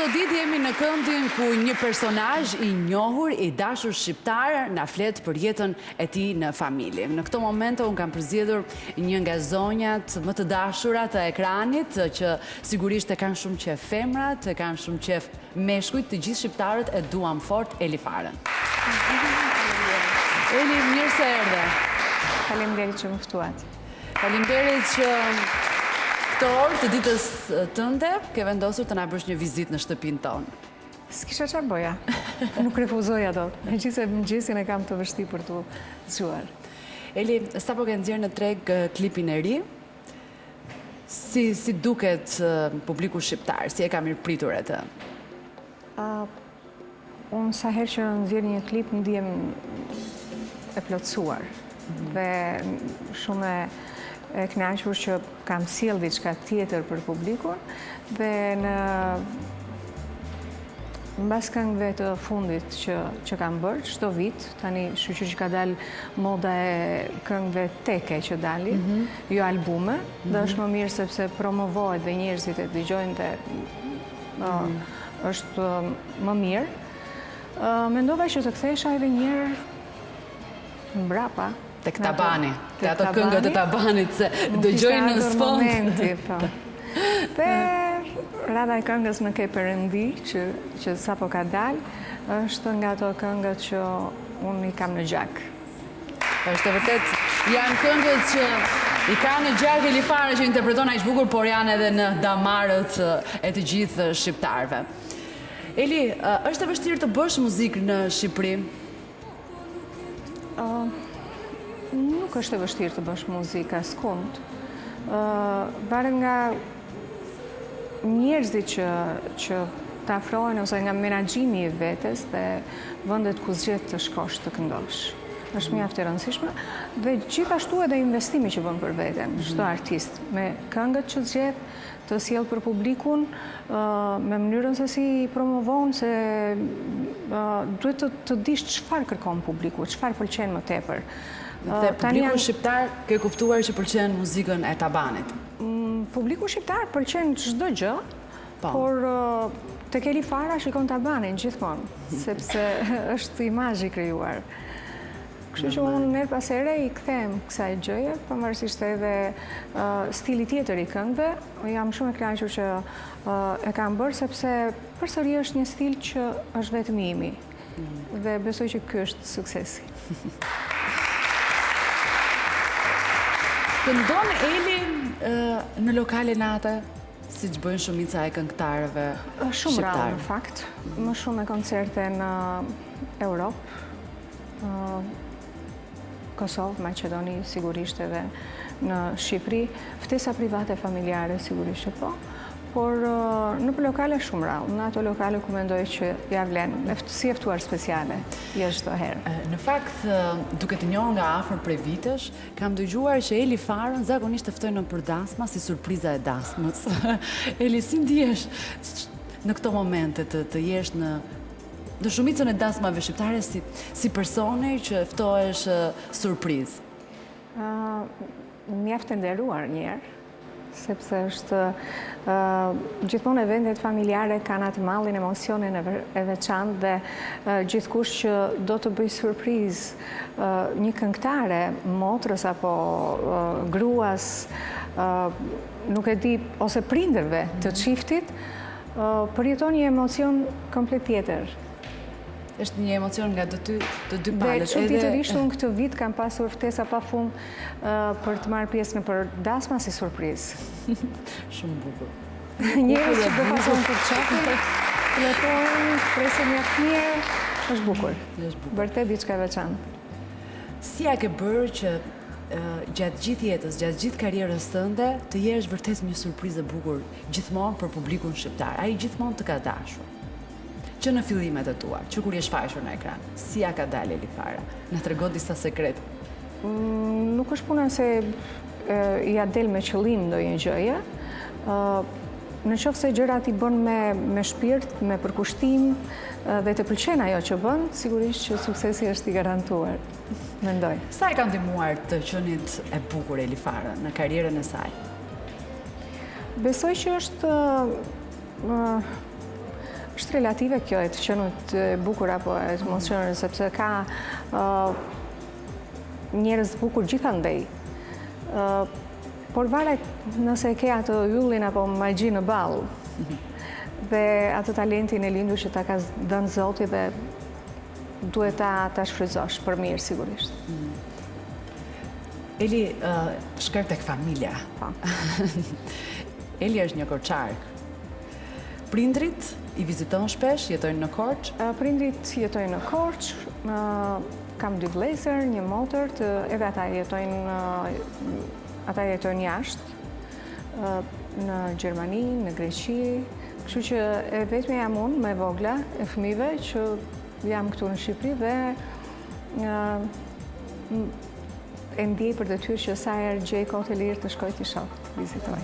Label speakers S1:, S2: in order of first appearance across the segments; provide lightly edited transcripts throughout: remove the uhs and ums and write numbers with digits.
S1: Sot ditë jemi në këndin ku një personazh i njohur, i dashur shqiptar, na flet për jetën e tij në familje. Në këto momente unë kam përzgjedhur një nga zonjat më të dashura të ekranit, që sigurisht e kanë shumë qef femrat, e kanë shumë qef meshkujt, të gjithë shqiptarët e duan fort Eli Farën. Eli, mirë se erdhe.
S2: Faleminderit që më ftuat.
S1: Faleminderit që këtë orë të ditës tënde ke vendosur të na bësh një vizitë në shtëpinë tonë.
S2: S'kisha çfarë bëja. Nuk refuzoja dot. Megjithëse mëngjesin e kam të vështirë për t'u zgjuar.
S1: Eli, sapo ke nxjerrë në treg klipin e ri. Si duket publiku shqiptar? Si e ka mirëpritur atë?
S2: Unë sa herë që nxjerr një klip ndihem e plotësuar. Dhe shumë e kënaqur që kam sjell diçka tjetër për publikun dhe mbas këngëve të fundit që kam bërë çdo vit, tani shqyqyr që ka dalë moda e këngëve teke që dalin, jo albume, dhe është më mirë sepse promovohet dhe njerëzit e dëgjojnë dhe është më mirë. Mendova që të kthehesha edhe një herë mbrapa.
S1: Tek Tabani, te ato këngët e Tabanit, se dëgjojnë në sfond.
S2: Dhe rada e këngës Në ke Perëndi, që sapo ka dalë, është nga ato këngët që unë i kam në gjak.
S1: Është vërtet, janë këngët që i ka në gjak Eli Fara, që interpreton aq bukur, por janë edhe në damarët e të gjithë shqiptarëve. Eli, është e vështirë të bësh muzikë në Shqipëri?
S2: Nuk është e vështirë të bësh muzikë askund. Varet nga njerëzit që të afrohen ose nga menaxhimi i vetes dhe vendet ku zgjedh të shkosh të këndosh. Është mjaft e rëndësishme dhe gjithashtu edhe investimi që bën për veten çdo artist me këngët që zgjedh të sjell për publikun, me mënyrën se si promovon, se duhet të dish çfarë kërkon publiku, çfarë pëlqen më tepër.
S1: Dhe publiku shqiptar ke kuptuar që pëlqen muzikën e Tabanit?
S2: Publiku shqiptar pëlqen çdo gjë, por tek Eli Fara shikon Tabanin gjithmonë, sepse është imazh i krijuar. Kështu që unë her pas here i kthem kësaj gjëje, pavarësisht edhe stili tjetër i këngëve. Jam shumë e kënaqur që e kam bërë, sepse përsëri është një stil që është vetëm i imi. Dhe besoj që ky është suksesi.
S1: Këndon Eli në lokale natë, si që bëjnë shumica e këngëtarëve shqiptarë?
S2: Shumë rrallë, në fakt. Më shumë me koncerte në Europë, Kosovë, Maqedoni, sigurisht edhe në Shqipëri. Ftesa private familjare, sigurisht që po. Por në lokale shumë rrallë. Në ato lokale ku mendoj që ja vlen, si e ftuar speciale, jeshtë çdo herë.
S1: Në fakt, duke të njohur nga afër prej vitesh, kam dëgjuar që Eli Farën zakonisht të ftojnë për dasma si surpriza e dasmës. Eli, si ndihesh në këto momente të jesh në shumicën e dasmave shqiptare si personi që ftohesh surprizë?
S2: Mjaft e nderuar një herë, sepse është gjithmonë eventet familjare kanë atë mallin, emocionin e veçantë dhe gjithkush që do të bëj surprizë një këngëtare, motrës apo gruas, nuk e di, ose prindërve të çiftit, përjeton një emocion komplet tjetër.
S1: Është një emocion nga të dy palët.
S2: Dhe çuditërisht unë këtë vit kam pasur ftesa pafund për të marrë pjesë në për dasma si surprizë.
S1: Shumë bukur.
S2: Njerëz që do pason për çapin, telefonin, presin mjaft mirë, është bukur. Vërtet diçka e veçantë.
S1: Si ja ke bërë që gjatë gjithë jetës, gjatë gjithë karrierës tënde, të jesh vërtet një surprizë e bukur gjithmonë për publikun shqiptar? Ai gjithmonë të ka dashur. Që në fillimet e tua, që kur je shfaqur në ekran, si ja ka dalë Eli Fara? Na tregon disa sekret?
S2: Nuk është puna se ja del me qëllim ndonjë gjëje. Në qoftë se gjërat i bën me shpirt, me përkushtim dhe të pëlqen ajo që bën, sigurisht që suksesi është i garantuar, mendoj.
S1: Sa e ka ndihmuar të qenit e bukur Eli Fara në karrierën e saj?
S2: Besoj që është është relative kjo e të qenut bukur apo e të mos qenur, sepse ka njerëz të bukur gjithandej. Por varet nëse ke atë yllin apo magji në ball dhe atë talentin e lindur që ta ka dhënë Zoti dhe duhet ta shfrytëzosh për mirë sigurisht.
S1: Eli, shkër tek familja. Eli është një Korçark. Prindrit i viziton shpesh, jetojnë në Korç?
S2: Prindrit jetojnë në Korç, kam 2 vëllezër, një motër, edhe ata jetojnë jashtë, në Gjermani, në Greqi, kështu që e vetme jam unë me vogla e fëmijëve që jam këtu në Shqipëri dhe e ndjej për detyrë që sa herë gjej kohë të lirë të shkoj t'i shoh, vizitoj.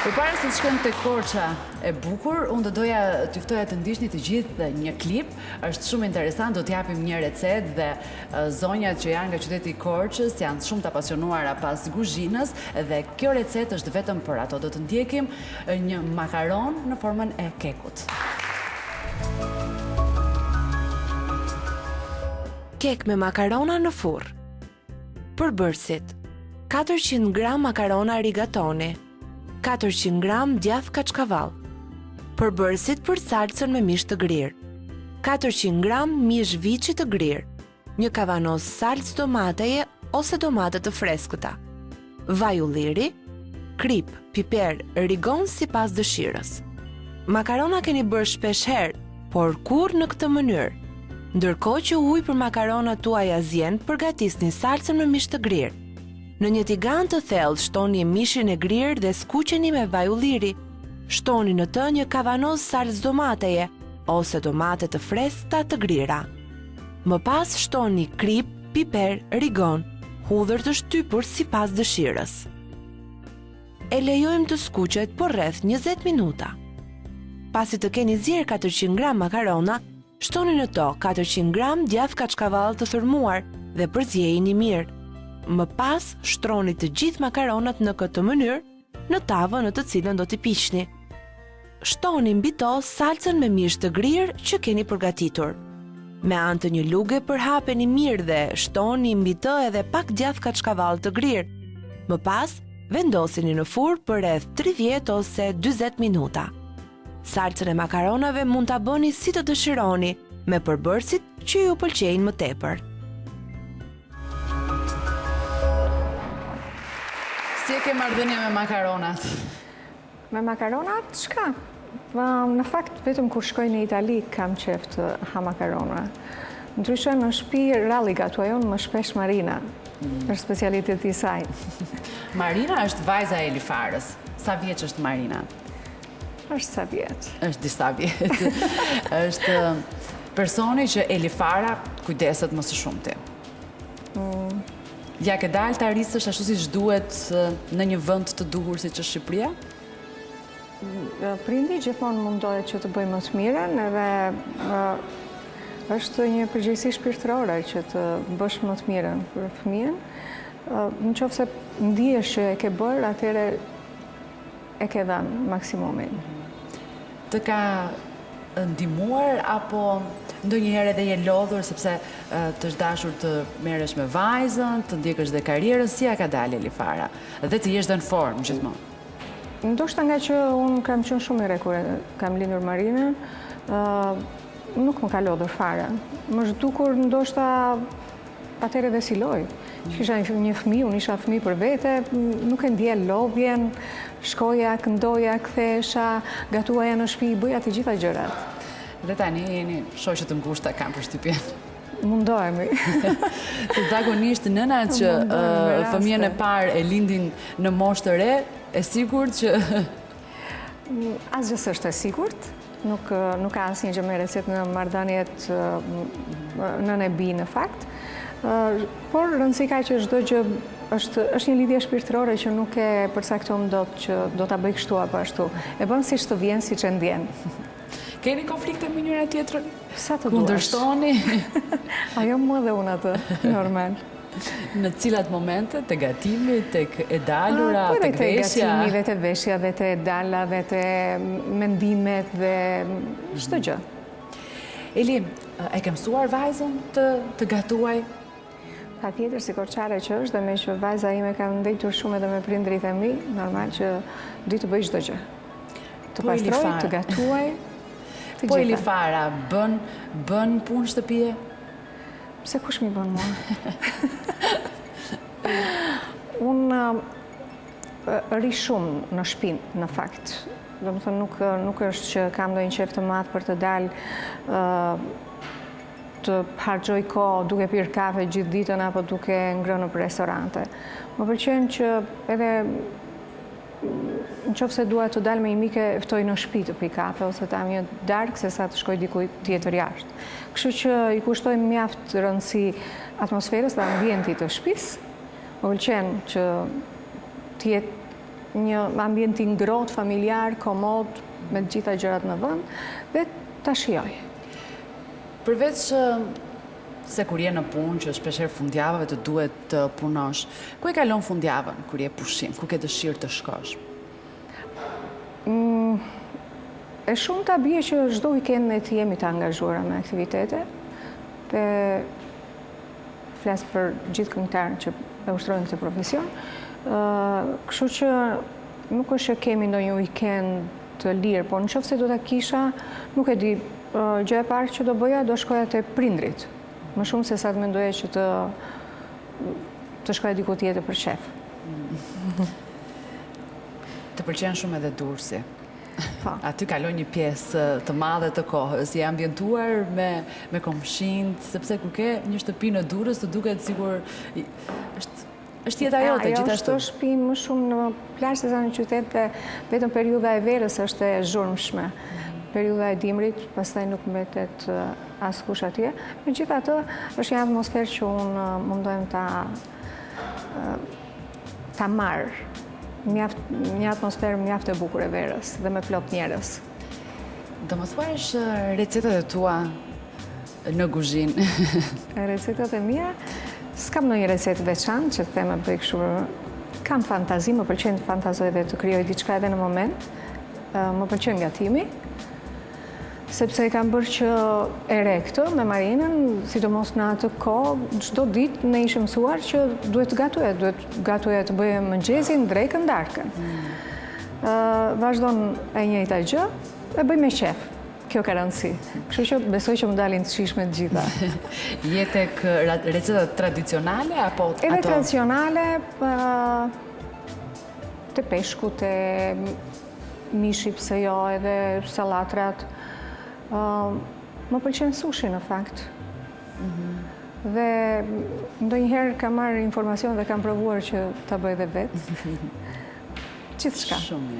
S1: Përpara se të shkojmë te Korça e bukur, unë do doja t'ju ftoja të ndiqni të gjithë një klip. Është shumë interesant, do t'japim një recetë dhe zonjat që janë nga qyteti i Korçës janë shumë të apasionuara pas kuzhinës dhe kjo recetë është vetëm për ato. Do të ndjekim një makaron në formën e kekut.
S3: Kek me makarona në furr. Përbërësit: 400 gram makarona rigatoni, 400 gram djath kaçkavall. Përbërësit për salcën me mish të grirë: 400 gram mish viçi të grirë, një kavanoz salcë domateje ose domate të freskëta, vaj ulliri, krip, piper, rigon sipas dëshirës. Makarona keni bërë shpesh herë, por kur në këtë mënyrë. Ndërkohë që ujë për makaronat tuaja zjen, përgatisni salcën me mish të grirë. Në një tigan të thellë shtoni mishin e grirë dhe skuqeni me vaj ulliri. Shtoni në të një kavanoz salcë domateje ose domate të freskëta të grira. Më pas shtoni krip, piper, rigon, hudhër të shtypur sipas dëshirës. E lejojmë të skuqet për rreth 20 minuta. Pasi të keni zier 400 gram makarona, shtoni në to 400 gram djath kaçkavall të thërmuar dhe përzjejini mirë. Më pas, shtroni të gjithë makaronat në këtë mënyrë në tavën në të cilën do t'i piqni. Shtoni mbi to salcën me mish të grirë që keni përgatitur. Me anë të një luge përhapeni mirë dhe shtoni mbi të edhe pak djath kaçkavall të grirë. Më pas, vendosini në furr për rreth 30 ose 40 minuta. Salcën e makaronave mund ta bëni si të dëshironi, me përbërësit që ju pëlqejnë më tepër.
S1: Si e ke marrëdhënie me makaronat?
S2: Me makaronat, shka? Në fakt, vetëm kur shkoj në Itali, kam qef të ha makarona. Ndryshe në shtëpi ralli gatuajon më shpesh Marina. Është specialiteti i saj.
S1: Marina është vajza e Elifarës. Sa vjeç është Marina?
S2: Është sa vjet.
S1: Është disa vjet. Është personi që Elifara kujdeset më së shumti. Ja ke dalë të arrisësh ashtu siç duhet në një vend të duhur siç është Shqipëria?
S2: Prindi gjithmonë mundohet që të bëj më të mirën, edhe është një përgjegjësi shpirtërore që të bësh më të mirën për fëmijën. Nëse ndihesh që e ke bërë, atëherë e ke dhënë maksimumin.
S1: Të ka ndihmuar apo ndonjëherë edhe je lodhur sepse të është dashur të merresh me vajzën, të ndjekësh dhe karrierën, si ja ka dalë Elifara? Dhe të jesh dhe në formë gjithmonë.
S2: Ndoshta nga që unë kam qenë shumë e re kur kam lindur Marinën, nuk më ka lodhur fare. Më zhdukur ndoshta atëherë dhe si loj. Kisha një fëmijë, unë isha fëmijë për vete, nuk e ndje lodhjen, shkoja, këndoja, kthesha, gatuaja në shtëpi, bëja të gjitha gjërat.
S1: Dhe tani jeni shoqe të ngushta, kam përshtypjen.
S2: Mundohemi.
S1: Se zakonisht nënat që fëmijën e parë e lindin në moshë të re, e sigurt që
S2: asgjë s'është e sigurt. Nuk ka asnjë gjë me recetë në marrëdhëniet nën e bi në fakt. Por rëndësi ka që çdo gjë është një lidhje shpirtërore që nuk e përcakton dot që do ta bëj kështu apo ashtu. E bën siç të vjen, siç e ndjen.
S1: Keni konflikte me njëra tjetrën?
S2: Sa të duash.
S1: Kundërshtoni?
S2: Ajo më dhe unë atë, normal.
S1: Në cilat momente, të gatimit, të e dalura, të
S2: Të
S1: veshja?
S2: gatimi dhe të veshja dhe të dala dhe të mendimet dhe çdo gjë.
S1: Eli, e ke mësuar vajzën të gatuaj?
S2: Patjetër, si korçare që është, dhe me që vajza ime ka ndëjtur shumë edhe me prindrit e mi, normal që di të bëj çdo gjë. Të pastroj, të gatuaj, të
S1: Po
S2: gjitha.
S1: Elifara, bën punë shtëpie?
S2: Pse kush mi bën mua? Unë ri shumë në shtëpi, në fakt. Do më thënë, nuk është që kam ndonjë qef të madh për të dalë të harxoj kohë duke pirë kafe gjithë ditën apo duke ngrënë në restorante. Më pëlqen që edhe në qoftë se dua të dalë me një mike, ftoj në shtëpi të pi kafe ose ta një darkë se sa të shkoj dikujt tjetër jashtë. Kështu që i kushtoj mjaft rëndësi atmosferës dhe ambientit të shtëpisë. Më pëlqen që të jetë një ambient i ngrohtë, familjar, komod, me të gjitha gjërat në vend dhe ta shijoj.
S1: Përveç se kur je në punë, që shpeshherë fundjavave të duhet të punosh, ku e kalon fundjavën kur je pushim, ku ke dëshirë të shkosh?
S2: E shumë ta bie që çdo weekend ne të jemi të angazhuara me aktivitete, dhe flas për gjithë këngëtarët që e ushtrojnë këtë profesion. Kështu që nuk është që kemi ndonjë weekend të lirë, por nëse do ta kisha, nuk e di, gjë e parë që do bëja, do shkoja te prindrit. Më shumë se sa të mendoja që të shkoja diku tjetër për shef.
S1: Të pëlqen shumë edhe Durrësi.
S2: Po.
S1: Aty kalon një pjesë të madhe të kohës, je ambientuar me komshinjt, sepse kur ke një shtëpi në Durrës, të duket sigur është jeta jote gjithashtu.
S2: Ajo është shtëpi më shumë në plazh se sa në qytet, dhe vetëm periudha e verës është e zhurmshme. Periudha e dimrit, pastaj nuk mbetet askush atje. Megjithatë, është një atmosferë që unë mundohem ta marr. Një atmosferë mjaft e bukur e verës dhe me plot njerëz.
S1: Do më thuash recetat e tua në kuzhinë?
S2: Recetat e mia, s'kam ndonjë recetë veçantë që të them bëj kështu. Kam fantazi, më pëlqen të fantazoj dhe të krijoj diçka edhe në moment. Më pëlqen gatimi, sepse kam bërë që e re këtë me Marinën, sidomos në atë kohë, çdo ditë ne ishim mësuar që duhet të gatuja të bëje mëngjesin, drekën, darkën. Vazhdon e njëjta gjë, e bëj me qef. Kjo ka rëndësi. Kështu që besoj që më dalin të shijshme të gjitha.
S1: Je tek recetat tradicionale apo ato?
S2: Edhe tradicionale, te peshku, te mishi, pse jo, edhe sallatrat. Më pëlqen sushi në fakt. Dhe ndonjëherë kam marrë informacion dhe kam provuar që ta bëj dhe vetë. Gjithçka.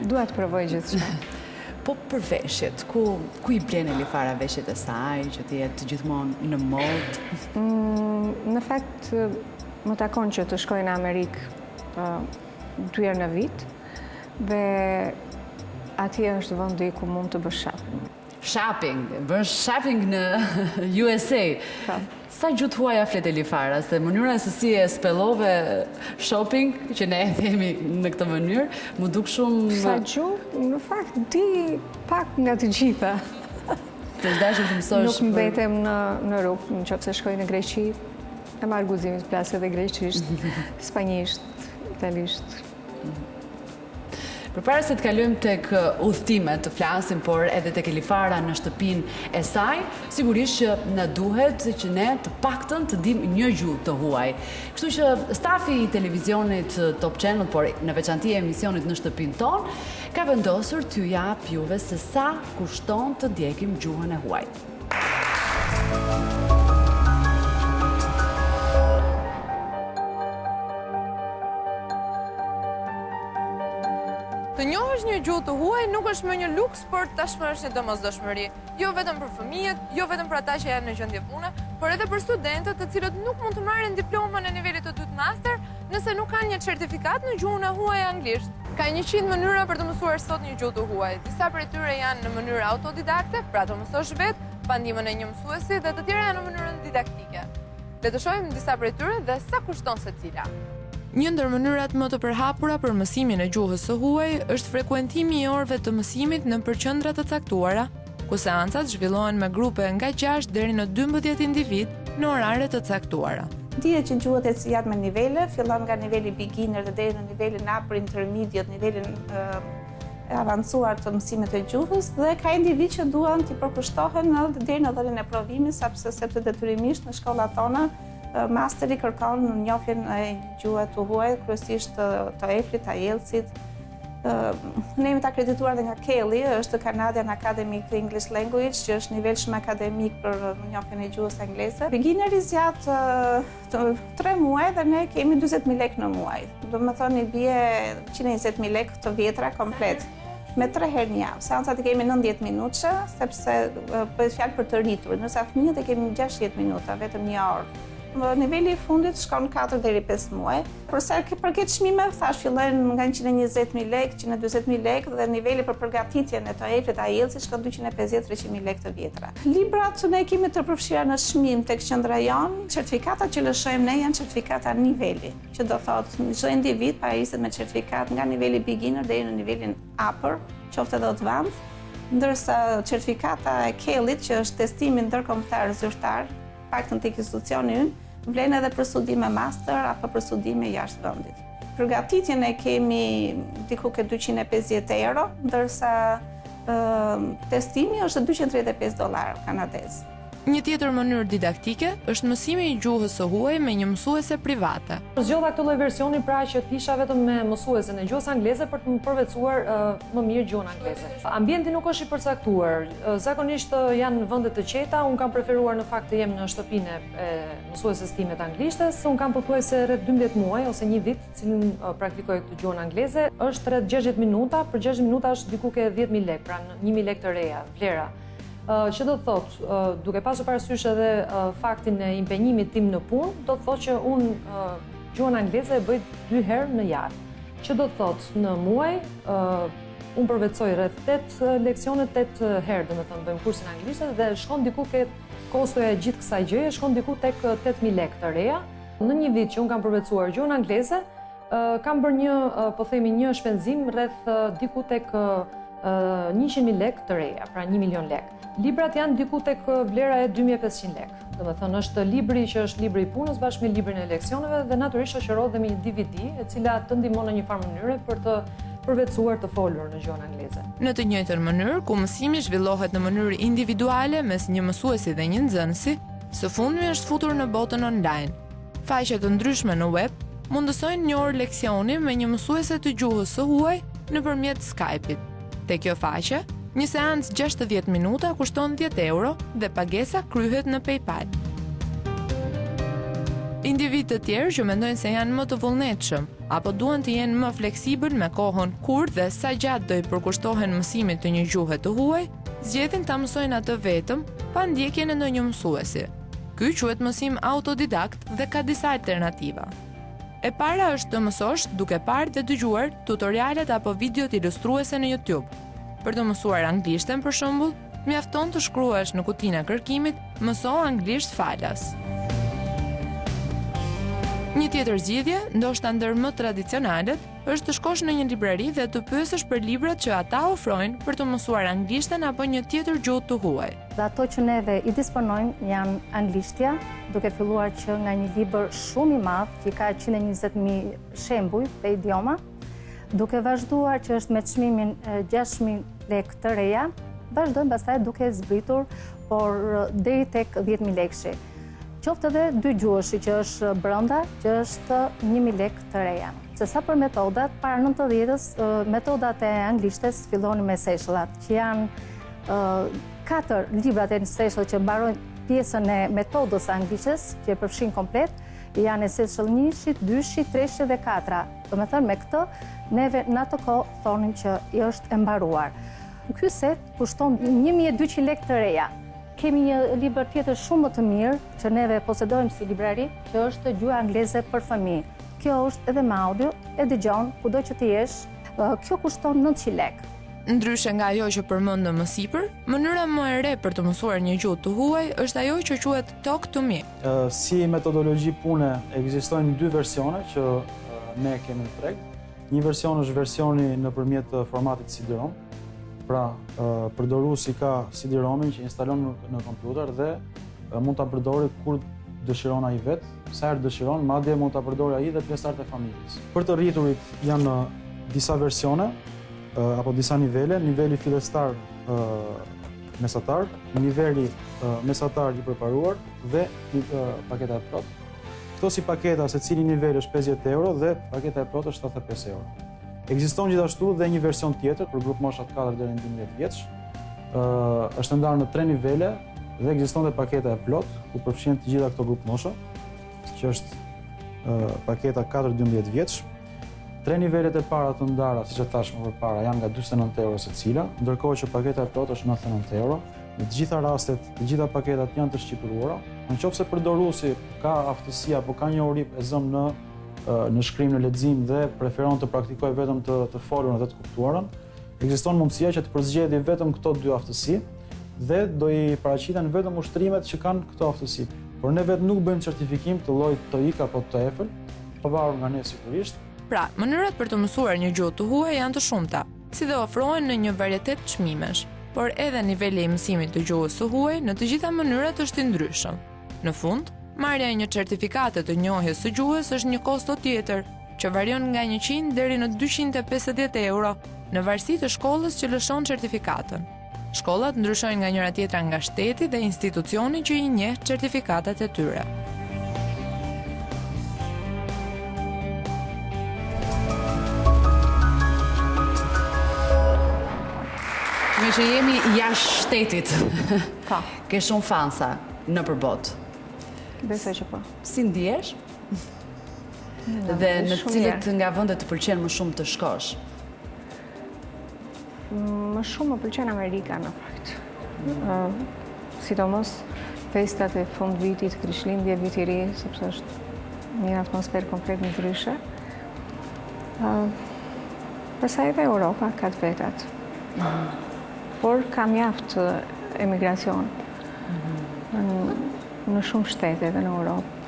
S2: Dua të provoj gjithçka.
S1: Po për veshjet, ku i blen Elifara veshjet e saj, që të jetë gjithmonë në modë?
S2: Në fakt, më takon që të shkoj në Amerikë 2 herë në vit, dhe atje është vendi ku mund të bësh shopping.
S1: Shopping, bën shopping në USA. Sa gjuhë huaja flet Elifara, se mënyra se si e spellove shopping, që ne e themi në këtë mënyrë, më duk shumë...
S2: Sa gjuhë, në fakt, di pak nga të gjitha.
S1: Të dashur të mësosh...
S2: Nuk mbetem në rrugë, në qoftë se shkoj në Greqi, e marr guximin të flas edhe greqisht, spanjisht, italisht.
S1: Përpara se të kalojmë tek udhëtimet të flasim, por edhe tek Elifara në shtëpinë e saj, sigurisht që na duhet që ne të paktën të dim një gjuhë të huaj. Kështu që stafi i televizionit Top Channel, por në veçanti e emisionit Në shtëpinë tonë, ka vendosur t'ju jap juve se sa kushton të ndjekim gjuhën e huaj.
S4: Të njohësh një gjuhë të huaj nuk është më një luks, por tashmë është një domosdoshmëri. Jo vetëm për fëmijët, jo vetëm për ata që janë në gjendje pune, por edhe për studentët të cilët nuk mund të marrin diplomën e nivelit të dytë master nëse nuk kanë një certifikat në gjuhën e huaj anglisht. Ka 100 mënyra për të mësuar sot një gjuhë të huaj. Disa prej tyre janë në mënyrë autodidakte, pra të mësosh vetë, pa ndihmën e një mësuesi, dhe të tjera janë në mënyrën didaktike. Le të shohim disa prej tyre dhe sa kushton secila.
S3: Një ndër mënyrat më të përhapura për mësimin e gjuhës së huaj është frekuentimi i orëve të mësimit në përqendra të caktuara, ku seancat zhvillohen me grupe nga 6 deri në 12 individ në orare të caktuara.
S5: Dihet që gjuhët e cilat me nivele, fillon nga niveli beginner dhe deri në nivelin upper intermediate, nivelin avancuar të mësimit të gjuhës, dhe ka individ që duan të përkushtohen deri në dhënien e provimit, sepse detyrimisht në shkollat tona masteri kërkon në njohjen e gjuhëve të huaj, kryesisht të EFL-it, të IELTS-it. Ne jemi të akredituar dhe nga Kelly, është Canadian Academy of English Language, që është nivel shumë akademik për njohjen e gjuhës angleze. Beginneri zgjat 3 muaj dhe ne kemi 40.000 lekë në muaj. Do të thonë i bie 120.000 lekë të vjetra komplet. Me 3 herë në javë. Seancat i kemi 90 minuta, sepse bëhet fjalë për të rritur, ndërsa fëmijët e kemi 60 minuta, vetëm 1 orë. Niveli i fundit shkon 4 deri 5 muaj. Për këtë çmime, thash, fillojnë nga 120.000 lekë, 140.000 lekë dhe niveli për përgatitjen e të EFL-it, IELTS-it shkon 250-300.000 lekë të vjetra. Librat ne kemi të përfshira në çmim tek qendra jon. Certifikatat që lëshojmë ne janë certifikata niveli, që do thotë çdo individ pariset me certifikat nga niveli beginner deri në nivelin upper, qoftë edhe advanced, ndërsa certifikata e Kelly-t, që është testimi ndërkombëtar zyrtar, paktën tek institucioni ynë, vlen edhe për studime master apo për studime jashtë vendit. Përgatitjen e kemi diku ke €250, ndërsa testimi është $235 kanadez.
S3: Një tjetër mënyrë didaktike është mësimi i gjuhës së huaj me një mësuese private.
S2: Zgjodha këtë lloj versioni pra që të isha vetëm me mësuesen e gjuhës angleze për të më përvetësuar më mirë gjuhën angleze. Ambienti nuk është i përcaktuar. Zakonisht janë vende të qeta, unë kam preferuar në fakt të jem në shtëpinë e mësueses time të anglishtes. Unë kam pothuajse rreth 12 muaj ose 1 vit, cilin praktikoj këtë gjuhën angleze. Është rreth 60 minuta, për 60 minuta është diku ke 10.000 lekë, pra 1.000 lekë të reja, vlera. Që do të thotë, duke pasur parasysh edhe faktin e impenjimit tim në punë, do të thotë që unë gjuhën angleze e bëj 2 herë në javë. Që do të thotë, në muaj, unë përvetësoj rreth 8 leksione, 8 herë, do të thënë, bëjmë kursin anglishte dhe shkon diku ke kostoja e gjithë kësaj gjëje, shkon diku tek 8.000 lekë të reja. Në një vit që unë kam përvetësuar gjuhën angleze, kam bërë një, po themi, një shpenzim rreth diku tek 100.000 lekë të reja, pra 1 milion lekë. Librat janë diku tek vlera e 2.500 lekë. Do të thënë është libri që është libri i punës bashkë me librin e leksioneve dhe natyrisht shoqërohet me një DVD e cila të ndihmon në një farë mënyre për të përvetësuar të folur në gjuhën angleze.
S3: Në të njëjtën mënyrë, ku mësimi zhvillohet në mënyrë individuale mes një mësuesi dhe një nxënësi, së fundmi është futur në botën online. Faqe të ndryshme në web mundësojnë një orë leksioni me një mësuese të gjuhës së huaj nëpërmjet Skype-it. Te kjo faqe, një seancë 60 minuta kushton €10 dhe pagesa kryhet në PayPal. Individ të tjerë që mendojnë se janë më të vullnetshëm apo duan të jenë më fleksibël me kohën kur dhe sa gjatë do i përkushtohen mësimit të një gjuhe të huaj, zgjedhin ta mësojnë atë vetëm pa ndjekjen e ndonjë mësuesi. Ky quhet mësim autodidakt dhe ka disa alternativa. E para është të mësosh duke parë dhe dëgjuar tutorialet apo videot ilustruese në YouTube. Për të mësuar anglishten për shembull, mjafton të shkruash në kutinë e kërkimit "Mëso anglisht falas". Një tjetër zgjidhje, ndoshta ndër më tradicionalet, është të shkosh në një librari dhe të pyesësh për librat që ata ofrojnë për të mësuar anglishten apo një tjetër gjuhë të huaj.
S6: Dhe ato që neve i disponojmë janë anglishtja, duke filluar që nga një libër shumë i madh, që ka 120.000 shembuj të idioma, duke vazhduar që është me çmimin 6.000 lekë të reja, vazhdojmë pastaj duke zbritur, por deri tek 10.000 lekëshi. Qoftë edhe 2 gjuhëshi që është brenda, që është 1.000 lekë të reja. Se sa për metodat, para 90-s, metodat e anglishtes fillonin me seshellat, që janë 4 librat e seshell që mbarojnë pjesën e metodës anglishtes, që e përfshin komplet, janë seshell 1, 2, 3 dhe 4. Do me thënë me këtë, neve në ato kohë thonin që i është e mbaruar. Ky set kushton 1.200 lekë të reja. Kemi një libër tjetër shumë më të mirë që neve posedojmë si librari, që është gjuha angleze për fëmijë. Kjo është edhe me audio, e dëgjon kudo që të jesh. Kjo kushton 900 lekë.
S4: Ndryshe nga ajo që përmendëm më sipër, mënyra më e re për të mësuar një gjuhë të huaj është ajo që quhet talk to me.
S7: Si metodologji pune ekzistojnë dy versione që ne kemi në treg. Një version është versioni nëpërmjet formatit CD-ROM. Pra, përdoruesi ka CD-ROM-in që instalon në kompjuter dhe mund ta përdorë kur dëshiron ai vet, sa herë dëshiron, madje mund ta përdorë ai dhe pjesëtarët e familjes. Për të rriturit janë disa versione apo disa nivele, niveli fillestar mesatar, niveli mesatar i përparuar dhe paketa e plot. Këto si paketa, secili nivel është 50 euro dhe paketa e plot është 75 euro. Ekziston gjithashtu dhe një version tjetër për grup moshat 4 deri në 12 vjeç. Është ndarë në 3 nivele dhe ekziston dhe paketa e plot, ku përfshihen të gjitha këto grup mosha, që është paketa 4-12 vjeç. 3 nivelet e para të ndara, siç e thash më përpara, janë nga 49 euro secila, ndërkohë që paketa e plot është 99 euro. Në të gjitha rastet, të gjitha paketat janë të shqipëruara. Nëse përdoruesi ka aftësi apo ka njohuri e zëm në shkrim, në lexim dhe preferon të praktikojë vetëm të folurën dhe të kuptuarën, ekziston mundësia që të përzgjedhë vetëm këto dy aftësi dhe do i paraqiten vetëm ushtrimet që kanë këto aftësi. Por ne vetë nuk bëjmë certifikim të llojit TOEIC apo TOEFL, pavarur nga ne sigurisht.
S4: Pra, mënyrat për të mësuar një gjuhë të huaj janë të shumta, si dhe ofrohen në një varietet çmimesh, por edhe niveli i mësimit të gjuhës së huaj në të gjitha mënyrat është i ndryshëm. Në fund, marrja e një certifikate të njohjes së gjuhës është një kosto tjetër, që varion nga 100 deri në 250 euro, në varësi të shkollës që lëshon certifikatën. Shkollat ndryshojnë nga njëra tjetra nga shteti dhe institucioni që i njeh certifikatat e tyre.
S1: Me që jemi jashtë shtetit,
S2: Po.
S1: ke shumë fansa në përbot.
S2: Besoj që po.
S1: Si ndihesh? Dhe në cilët nga vendet të pëlqen më shumë të shkosh?
S2: Më shumë më pëlqen Amerika në fakt. Sidomos festat e fund vitit, Krishtlindje, vit i ri, sepse është një atmosferë komplet ndryshe. Pastaj edhe Europa ka të vetat. Por ka mjaft emigracion në shumë shtete dhe në Europë.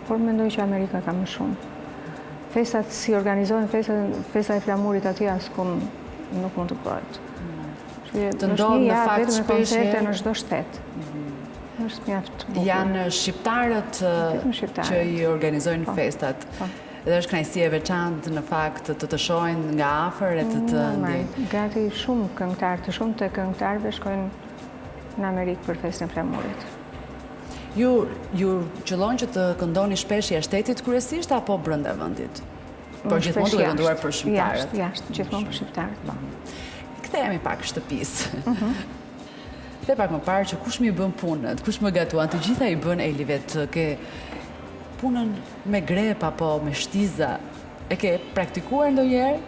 S2: Por mendoj që Amerika ka më shumë. Festat si organizohen, festa e flamurit aty askund nuk mund të bëhet.
S1: Të ndodh në fakt
S2: shpesh koncerte në çdo shtet. Është mjaft bukur.
S1: Janë shqiptarët që i organizojnë festat. Dhe është kënaqësi e veçantë në fakt të shohin nga afër e të ndjejnë.
S2: Gati shumë këngëtarë, të shumë të këngëtarëve shkojnë në Amerikë për festën e flamurit.
S1: Ju qëllon që të këndoni shpesh jashtë shtetit kryesisht apo brenda vendit? Por gjithmonë duhet kënduar për shqiptarët.
S2: Jashtë, gjithmonë për shqiptarët, po.
S1: Kthehemi pak shtëpisë. Dhe pak më parë që kush më bën punët, kush më gatuan, të gjitha i bën Elivet, ke punën me grep apo me shtiza. E ke praktikuar ndonjëherë?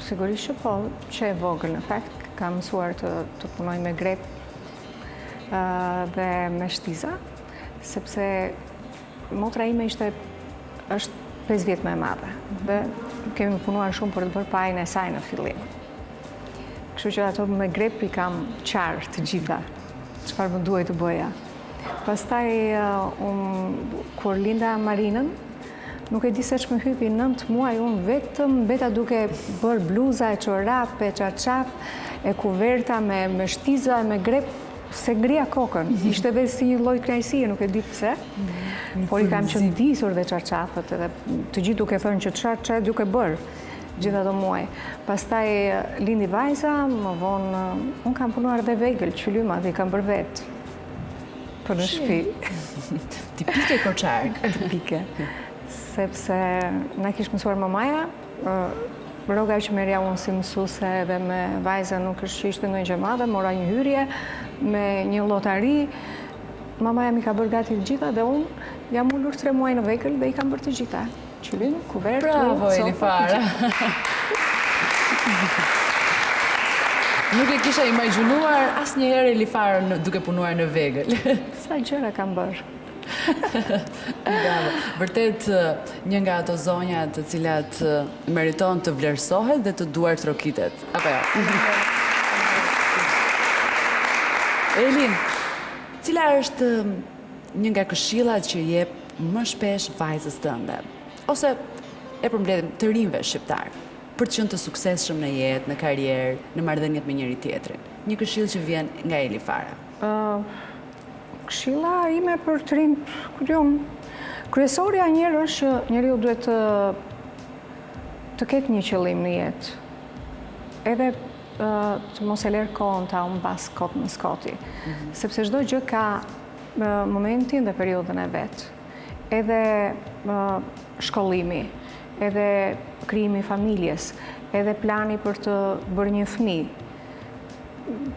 S2: Sigurisht që po, që e vogël në fakt, kam mësuar të punoj me grep dhe me shtiza, sepse motra ime është 5 vjet më e madhe dhe kemi punuar shumë për të bërë pajën e saj në fillim. Kështu që ato me grep i kam qarë të gjitha, çfarë më duhet të bëja. Pastaj, kur linda Marinën, nuk e di se që më hypi 9 muaj, unë vetëm beta duke bërë bluza e çorap, e çarçaf, e kuverta me shtiza, me grep, se grija kokën. Ishte dhe si një lloj kënaqësie, nuk e di pse. Por i kam qëndisur dhe çarçafët, edhe të gjithë duke thënë që çfarë duke bërë gjithë ato muaj. Pastaj lindi vajza, më vonë, unë kam punuar dhe vegël, qylyma, dhe i kam bërë vetë. Për në shtëpi.
S1: Tipike Korçark.
S2: Tipike. Sepse na kishë mësuar mamaja, rroga që merja unë si mësuese dhe me vajza nuk është që ishte ndonjë gjë e madhe, mora një hyrje me një llotari. Mamaja mi ka bërë gati të gjitha dhe unë jam ulur 3 muaj në vegël dhe i kam bërë të gjitha. Qylin, kuvert,
S1: bravo, Elifara. Nuk e kisha imagjinuar asnjëherë Elifarën duke punuar në vegël.
S2: Sa gjëra kam bërë.
S1: Bravo. Vërtet një nga ato zonja të cilat meriton të vlerësohet dhe të duart trokitet. Apo jo? Elin, cila është një nga këshillat që jep më shpesh vajzës tënde? Ose e përmbledhim të rinjve shqiptar, për të qenë të suksesshëm në jetë, në karrierë, në marrëdhëniet me njëri tjetrin. Një këshill që vjen nga Eli fara.
S2: Këshilla ime për të rinj, kryesorja njërë është që njeriu duhet të ketë një qëllim në jetë. Edhe të mos e lërë kohën ta unë pas kot në skoti. Sepse çdo gjë ka momentin dhe periudhën e vetë. Edhe shkollimi, edhe krijimi i familjes, edhe plani për të bërë një fëmijë.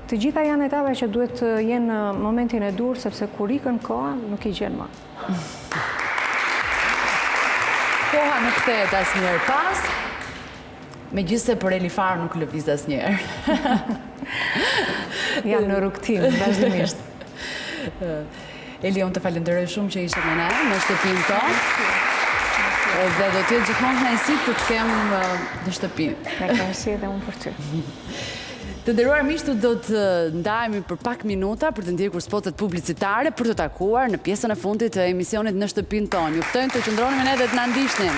S2: Të gjitha janë etape që duhet të jenë në momentin e dur, sepse kur ikën koha, nuk i gjenë më.
S1: Koha nuk kthehet asnjëherë pas, megjithëse për Eli Farë nuk lëviz asnjëherë.
S2: Janë në rrugtim, vazhdimisht.
S1: Eli, unë të falenderoj shumë që ishe me ne në shtëpinë tonë. Dhe do t'jetë gjithmonë kënaqësi të të kem në shtëpi.
S2: Me kënaqësi edhe unë për ty.
S1: Të nderuar miqtë, do të ndahemi për pak minuta për të ndjekur spotet publicitare për të takuar në pjesën e fundit të emisionit Në shtëpinë tonë. Ju ftoj të qëndroni me ne dhe të na ndiqni.